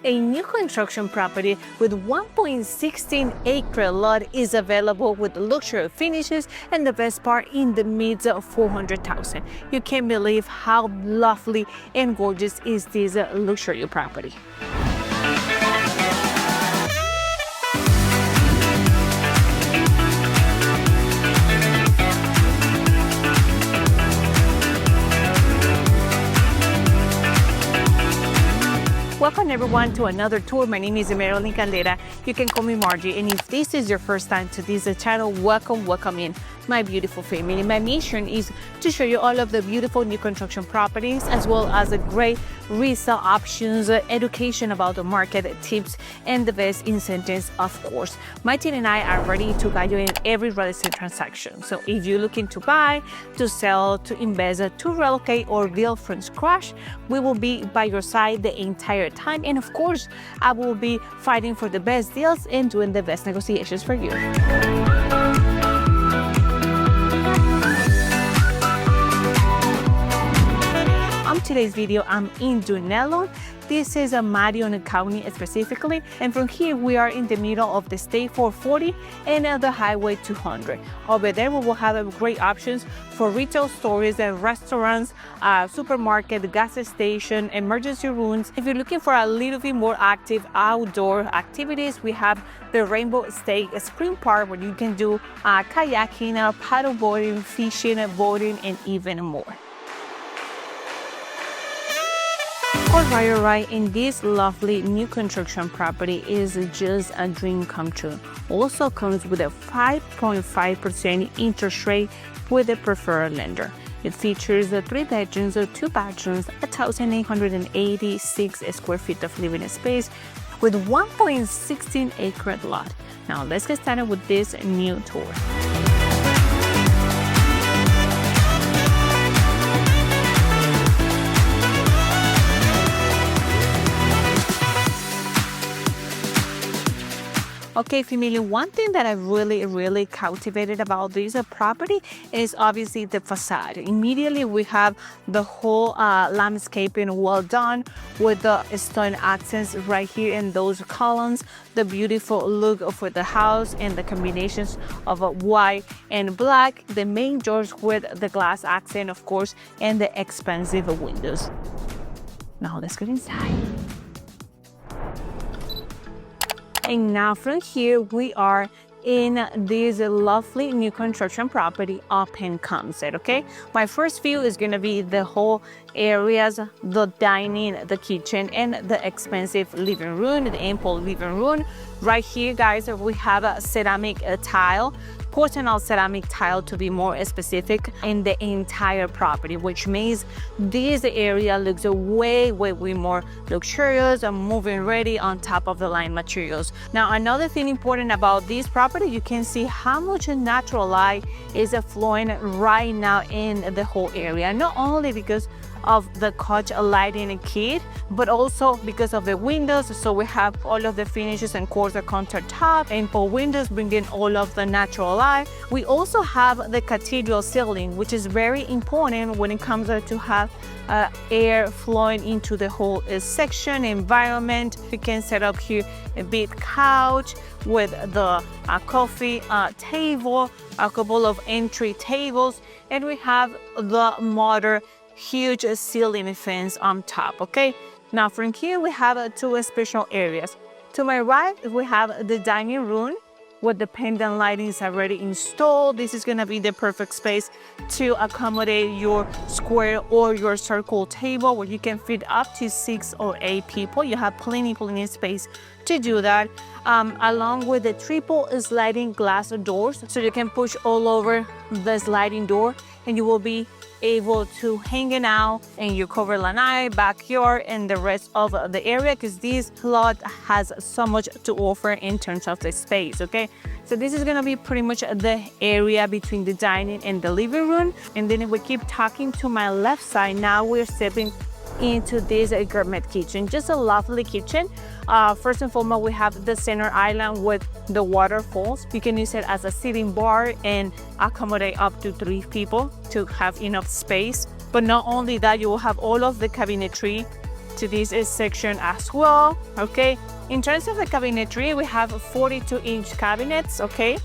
A new construction property with 1.16 acre lot is available with luxury finishes, and the best part, in the midst of 400,000. You can't believe how lovely and gorgeous is this luxury property. Welcome everyone to another tour. My name is Caldera. You can call me Margie, and if this is your first time to this channel, welcome in, my beautiful family. My mission is to show you all of the beautiful new construction properties, as well as the great resale options, education about the market, tips, and the best incentives, of course. My team and I are ready to guide you in every real estate transaction. So if you're looking to buy, to sell, to invest, to relocate, or build from scratch, we will be by your side the entire time. And of course, I will be fighting for the best deals and doing the best negotiations for you. On today's video, I'm in Dunnellon. This is a Marion County specifically, and from here we are in the middle of the State 440 and the Highway 200. Over there we will have great options for retail stores and restaurants, supermarket, gas station, emergency rooms. If you're looking for a little bit more active outdoor activities, we have the Rainbow State Spring Park, where you can do kayaking, paddle boarding, fishing, boating, and even more. All right, and this lovely new construction property is just a dream come true. Also comes with a 5.5% interest rate with a preferred lender. It features 3 bedrooms, 2 bathrooms, 1,886 square feet of living space with 1.16 acre lot. Now let's get started with this new tour. Okay, family, one thing that I really captivated about this property is obviously the facade. Immediately we have the whole landscaping well done with the stone accents right here in those columns, the beautiful look for the house and the combinations of white and black, the main doors with the glass accent, of course, and the expansive windows. Now let's get inside. And now from here, we are in this lovely new construction property open concept, okay? My first view is gonna be the whole areas, the dining, the kitchen, and the expensive living room, the ample living room. Right here, guys, we have a ceramic tile, porcelain ceramic tile to be more specific, in the entire property, which means this area looks way more luxurious and moving ready on top of the line materials. Now, another thing important about this property, you can see how much natural light is flowing right now in the whole area, not only because of the couch lighting kit, but also because of the windows. So we have all of the finishes and quarter countertop and for windows, bringing all of the natural light. We also have the cathedral ceiling, which is very important when it comes to have air flowing into the whole section environment. We can set up here a big couch with the coffee table, a couple of entry tables, and we have the modern huge ceiling fans on top. Okay, now from here we have 2 special areas. To my right, we have the dining room with the pendant lighting is already installed. This is gonna be the perfect space to accommodate your square or your circle table, where you can fit up to 6 or 8 people. You have plenty space to do that, along with the triple sliding glass doors, so you can push all over the sliding door and you will be able to hang out in your cover lanai, backyard, and the rest of the area, because this lot has so much to offer in terms of the space. Okay, so this is gonna be pretty much the area between the dining and the living room. And then if we keep talking to my left side, now we're stepping into this gourmet kitchen. Just a lovely kitchen. First and foremost, we have the center island with the waterfalls. You can use it as a sitting bar and accommodate up to 3 people to have enough space. But not only that, you will have all of the cabinetry into this section as well, okay? In terms of the cabinetry, we have 42-inch cabinets, okay,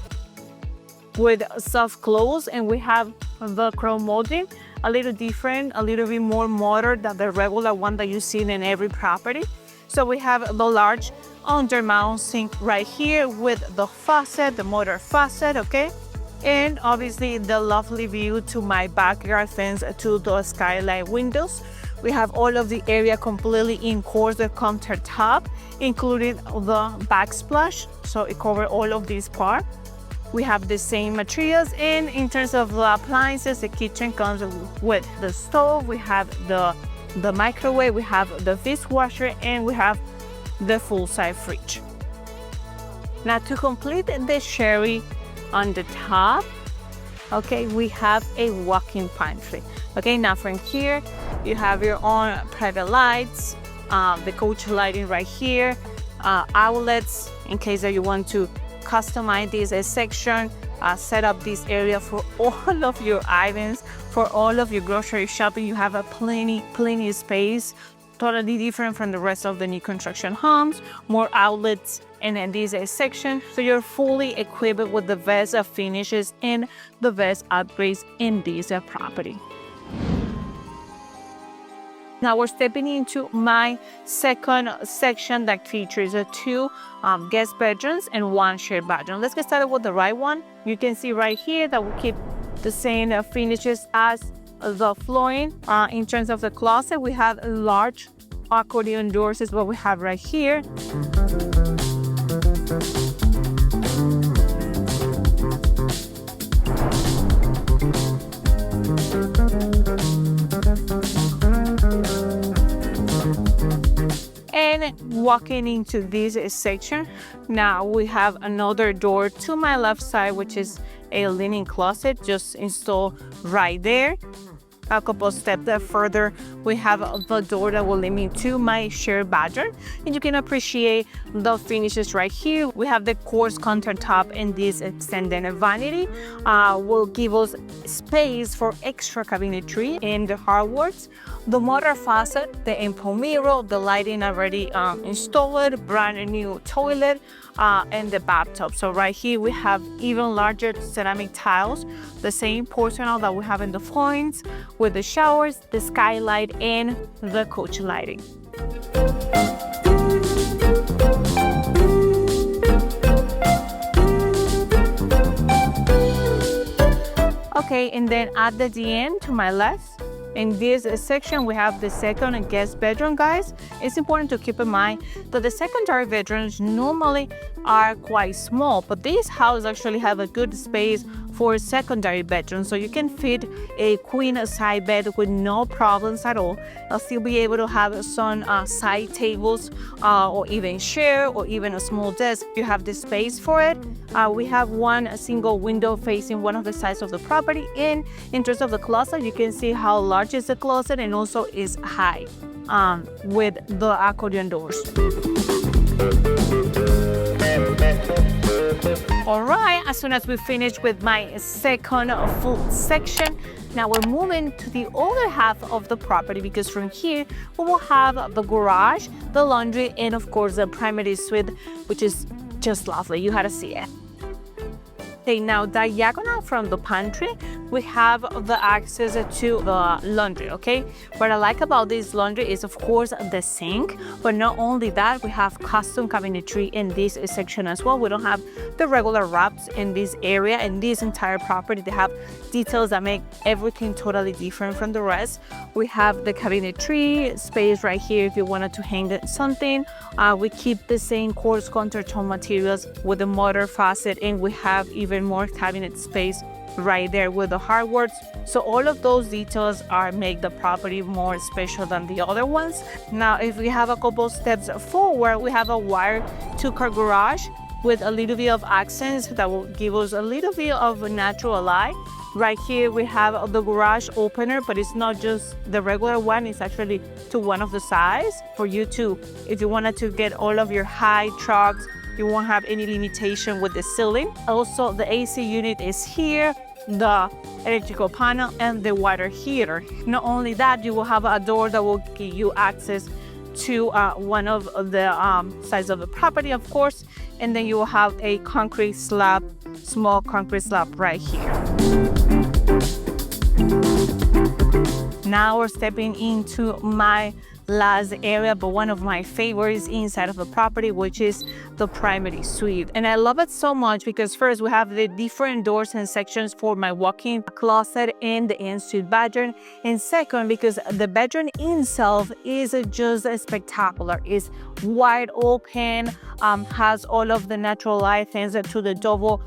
with soft close, and we have Velcro molding, a little different, a little bit more modern than the regular one that you see in every property. So we have the large undermount sink right here with the faucet, the motor faucet, okay? And obviously the lovely view to my backyard thanks to the skylight windows. We have all of the area completely in course the countertop, including the backsplash, so it covers all of this part. We have the same materials, and in terms of the appliances, the kitchen comes with the stove, we have the microwave, we have the dishwasher, and we have the full-size fridge. Now to complete the sherry on the top, okay, we have a walk-in pantry. Okay, now from here, you have your own private lights, the coach lighting right here, outlets in case that you want to customize this section, set up this area for all of your items, for all of your grocery shopping. You have a plenty space, totally different from the rest of the new construction homes, more outlets in this section. So you're fully equipped with the best finishes and the best upgrades in this property. Now we're stepping into my second section that features 2 guest bedrooms and 1 shared bedroom. Let's get started with the right one. You can see right here that we keep the same finishes as the flooring. In terms of the closet, we have large accordion doors is what we have right here. And walking into this section, now we have another door to my left side, which is a linen closet just installed right there. A couple steps further, we have the door that will lead me to my shared bedroom, and you can appreciate the finishes right here. We have the quartz countertop, and this extended vanity will give us space for extra cabinetry and the hardwoods. The motor faucet, the impulse mirror, the lighting already installed, brand new toilet, and the bathtub. So right here we have even larger ceramic tiles, the same porcelain that we have in the floorings, with the showers, the skylight, and the coach lighting. Okay, and then at the end to my left, in this section, we have the second guest bedroom, guys. It's important to keep in mind that the secondary bedrooms normally are quite small, but this house actually have a good space for secondary bedrooms, so you can fit a queen side bed with no problems at all. I'll still be able to have some side tables or even chair or even a small desk. You have the space for it. We have one single window facing one of the sides of the property. And in terms of the closet, you can see how large is the closet and also is high with the accordion doors. All right, as soon as we finish with my second full section, now we're moving to the other half of the property, because from here we will have the garage, the laundry, and of course the primary suite, which is just lovely. You had to see it. Okay, now diagonal from the pantry, we have the access to the laundry, okay? What I like about this laundry is, of course, the sink, but not only that, we have custom cabinetry in this section as well. We don't have the regular wraps in this area. In this entire property, they have details that make everything totally different from the rest. We have the cabinetry space right here if you wanted to hang something. We keep the same quartz countertop materials with the motor faucet, and we have even more cabinet space right there with the hardwoods. So all of those details make the property more special than the other ones. Now, if we have a couple steps forward, we have a wire two-car garage with a little bit of accents that will give us a little bit of a natural light. Right here we have the garage opener, but it's not just the regular one, it's actually to one of the sides for you to, if you wanted to get all of your high trucks, you won't have any limitation with the ceiling. Also, the AC unit is here, the electrical panel, and the water heater. Not only that, you will have a door that will give you access to one of the sides of the property, of course, and then you will have a concrete slab, small concrete slab right here. Now we're stepping into my last area, but one of my favorites inside of the property, which is the primary suite. And I love it so much because first we have the different doors and sections for my walk-in closet and the ensuite bedroom, and second because the bedroom itself is just spectacular. It's wide open, has all of the natural light thanks to the double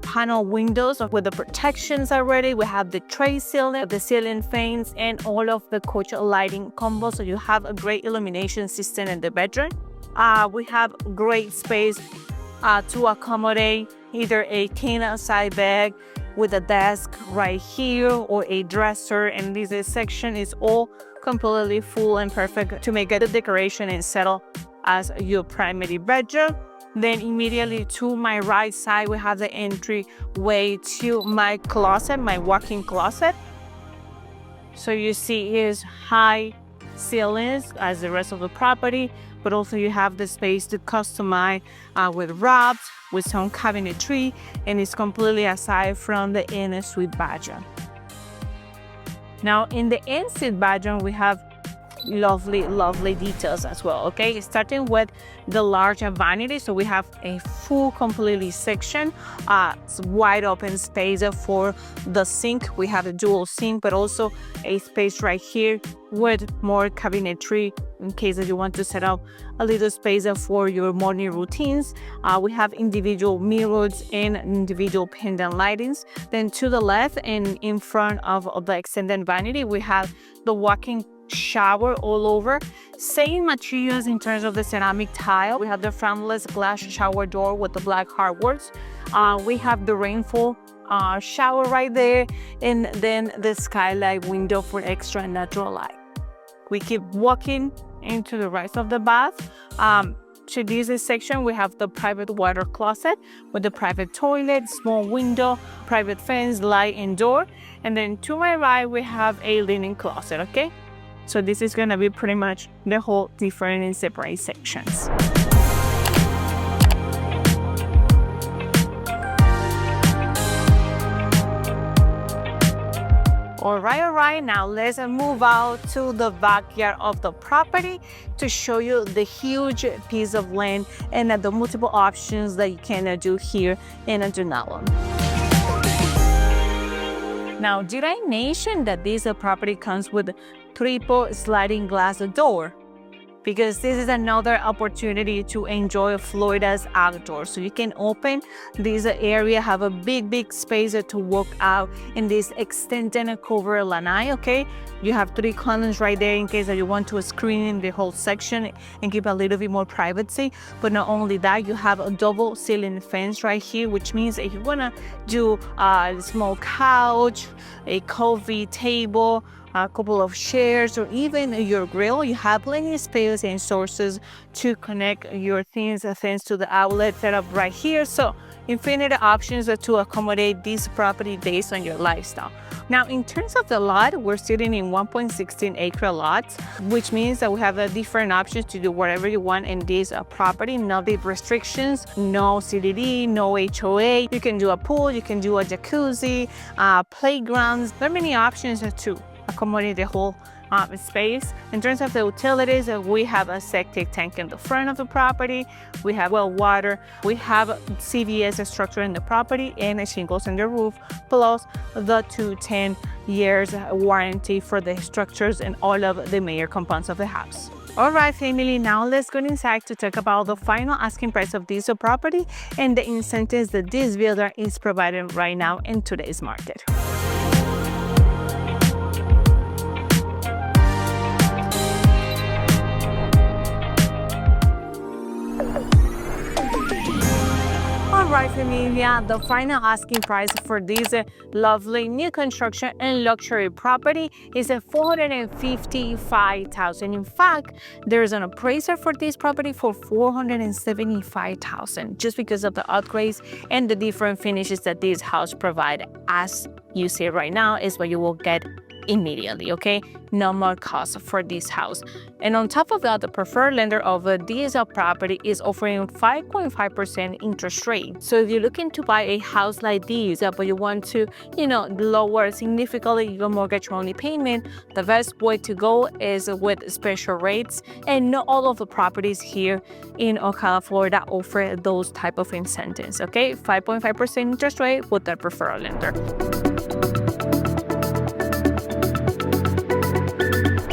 panel windows with the protections already. We have the tray ceiling, the ceiling fans, and all of the coach lighting combo, so you have a great illumination system in the bedroom. We have great space to accommodate either a king side bed with a desk right here or a dresser, and this section is all completely full and perfect to make it a decoration and settle as your primary bedroom. Then immediately to my right side, we have the entryway to my closet, my walk-in closet. So you see here's high ceilings as the rest of the property, but also you have the space to customize with wraps, with some cabinetry, and it's completely aside from the ensuite bedroom. Now in the ensuite bedroom, we have lovely details as well. Okay, starting with the large vanity, so we have a full completely section, wide open space for the sink. We have a dual sink, but also a space right here with more cabinetry in case that you want to set up a little space for your morning routines. We have individual mirrors and individual pendant lightings. Then to the left and in front of the extended vanity, we have the walk-in shower all over. Same materials in terms of the ceramic tile. We have the frontless glass shower door with the black hardwoods. We have the rainfall shower right there, and then the skylight window for extra natural light. We keep walking into the rest of the bath. To this section, we have the private water closet with the private toilet, small window, private fence, light, and door. And then to my right, we have a linen closet, okay? So this is gonna be pretty much the whole different and separate sections. All right, now let's move out to the backyard of the property to show you the huge piece of land and the multiple options that you can do here in Dunnellon. Now, did I mention that this property comes with triple sliding glass door? Because this is another opportunity to enjoy Florida's outdoors. So you can open this area, have a big space to walk out in this extended cover lanai, okay? You have 3 columns right there in case that you want to screen in the whole section and keep a little bit more privacy. But not only that, you have a double ceiling fence right here, which means if you wanna do a small couch, a coffee table, a couple of chairs, or even your grill, you have plenty of space and sources to connect your things thanks to the outlet set up right here. So infinite options to accommodate this property based on your lifestyle. Now, in terms of the lot, we're sitting in 1.16 acre lots, which means that we have different options to do whatever you want in this property. No big restrictions, no CDD, no HOA. You can do a pool, you can do a jacuzzi, playgrounds. There are many options to accommodate the whole space. In terms of the utilities, we have a septic tank in the front of the property. We have well water. We have CVS structure in the property and shingles in the roof, plus the 10 years warranty for the structures and all of the major components of the house. All right, family, now let's go inside to talk about the final asking price of this property and the incentives that this builder is providing right now in today's market. Alright, familia, the final asking price for this lovely new construction and luxury property is $455,000. In fact, there's an appraiser for this property for $475,000 just because of the upgrades and the different finishes that this house provides. As you see right now is what you will get immediately, okay? No more cost for this house. And on top of that, the preferred lender of this property is offering 5.5% interest rate. So if you're looking to buy a house like this, but you want to, lower significantly your mortgage-only payment, the best way to go is with special rates. And not all of the properties here in Ocala, Florida offer those type of incentives, okay? 5.5% interest rate with the preferred lender.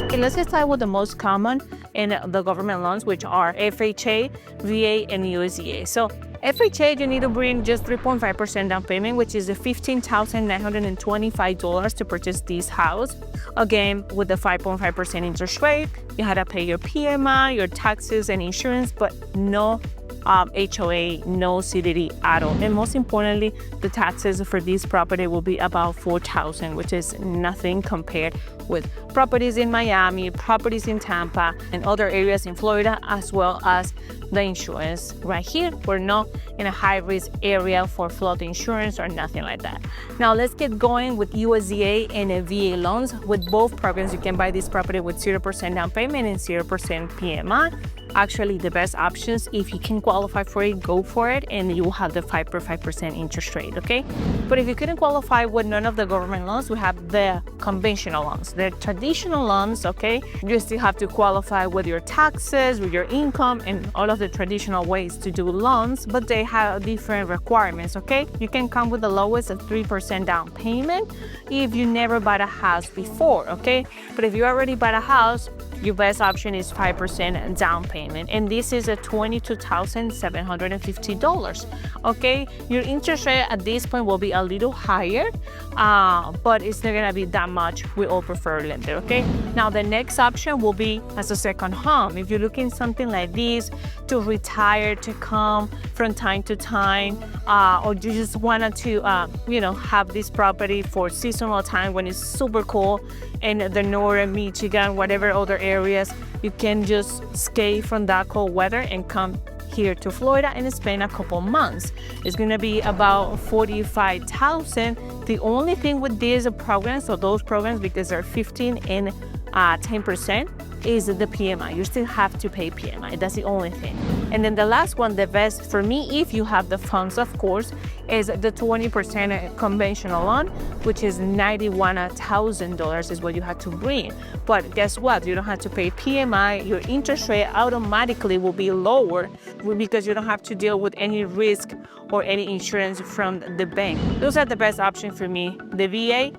Okay, let's get started with the most common in the government loans, which are FHA, VA, and USDA. So FHA, you need to bring just 3.5% down payment, which is $15,925 to purchase this house. Again, with the 5.5% interest rate, you had to pay your PMI, your taxes, and insurance, but no HOA, no CDD at all. And most importantly, the taxes for this property will be about $4,000, which is nothing compared with properties in Miami, properties in Tampa, and other areas in Florida, as well as the insurance. Right here, we're not in a high-risk area for flood insurance or nothing like that. Now, let's get going with USDA and VA loans. With both programs, you can buy this property with 0% down payment and 0% PMI. Actually, the best options, if you can qualify for it, go for it, and you will have the 5.5% interest rate, okay? But if you couldn't qualify with none of the government loans, we have the conventional loans. The traditional loans, okay, you still have to qualify with your taxes, with your income, and all of the traditional ways to do loans, but they have different requirements, okay? You can come with the lowest at 3% down payment if you never bought a house before, okay? But if you already bought a house, your best option is 5% down payment, and this is at $22,750. Okay, your interest rate at this point will be a little higher, but it's not gonna be that much with all preferred lender. Okay, now the next option will be as a second home. If you're looking something like this to retire, to come from time to time, or you just wanted to have this property for seasonal time when it's super cold in the northern Michigan, whatever other areas, you can just escape from that cold weather and come here to Florida and spend a couple months. It's gonna be about $45,000. The only thing with these programs, so those programs, because they're 15 and 10%, is the PMI. You still have to pay PMI. That's the only thing. And then the last one, the best for me, if you have the funds, of course, is the 20% conventional loan, which is $91,000 is what you have to bring. But guess what? You don't have to pay PMI. Your interest rate automatically will be lower because you don't have to deal with any risk or any insurance from the bank. Those are the best options for me, the VA,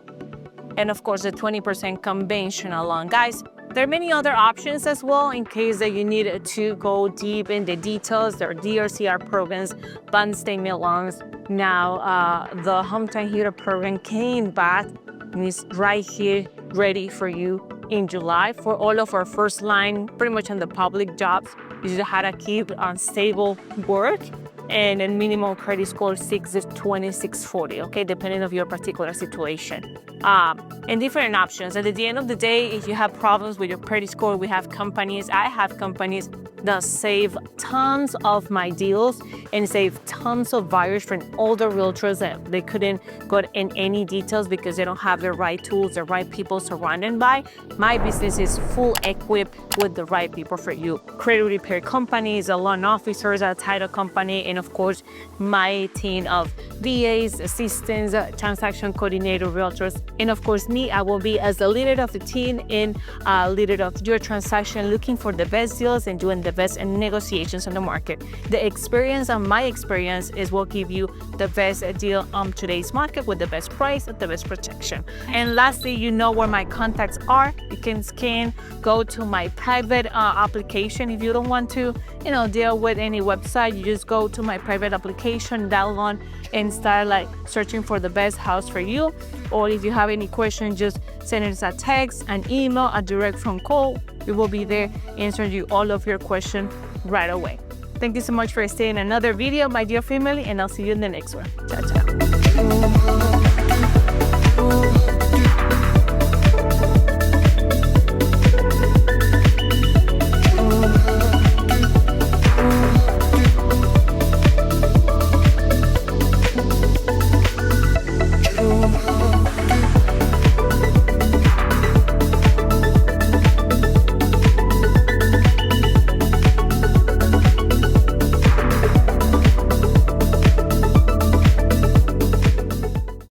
and of course the 20% conventional loan. Guys, there are many other options as well in case that you need to go deep in the details. There are DRCR programs, bond statement loans. Now, the Hometown Hero program came back and is right here ready for you in July for all of our first line, pretty much on the public jobs. You just had to keep on stable work and a minimum credit score 620, 640, okay, depending on your particular situation. And different options. And at the end of the day, if you have problems with your credit score, I have companies that save tons of my deals and save tons of buyers from older realtors that they couldn't go in any details because they don't have the right tools, the right people surrounded by. My business is full equipped with the right people for you. Credit repair companies, a loan officers, a title company, and of course, my team of VAs, assistants, transaction coordinator, realtors, and of course me, I will be as the leader of the team and leader of your transaction, looking for the best deals and doing the best negotiations on the market. The experience and my experience is what give you the best deal on today's market with the best price at the best protection. And lastly, you know where my contacts are. You can go to my private application. If you don't want to, deal with any website, you just go to my private application, Dunnellon, and start searching for the best house for you. Or if you have any questions, just send us a text, an email, a direct phone call. We will be there answering you all of your questions right away. Thank you so much for staying in another video, my dear family, and I'll see you in the next one. Ciao, ciao.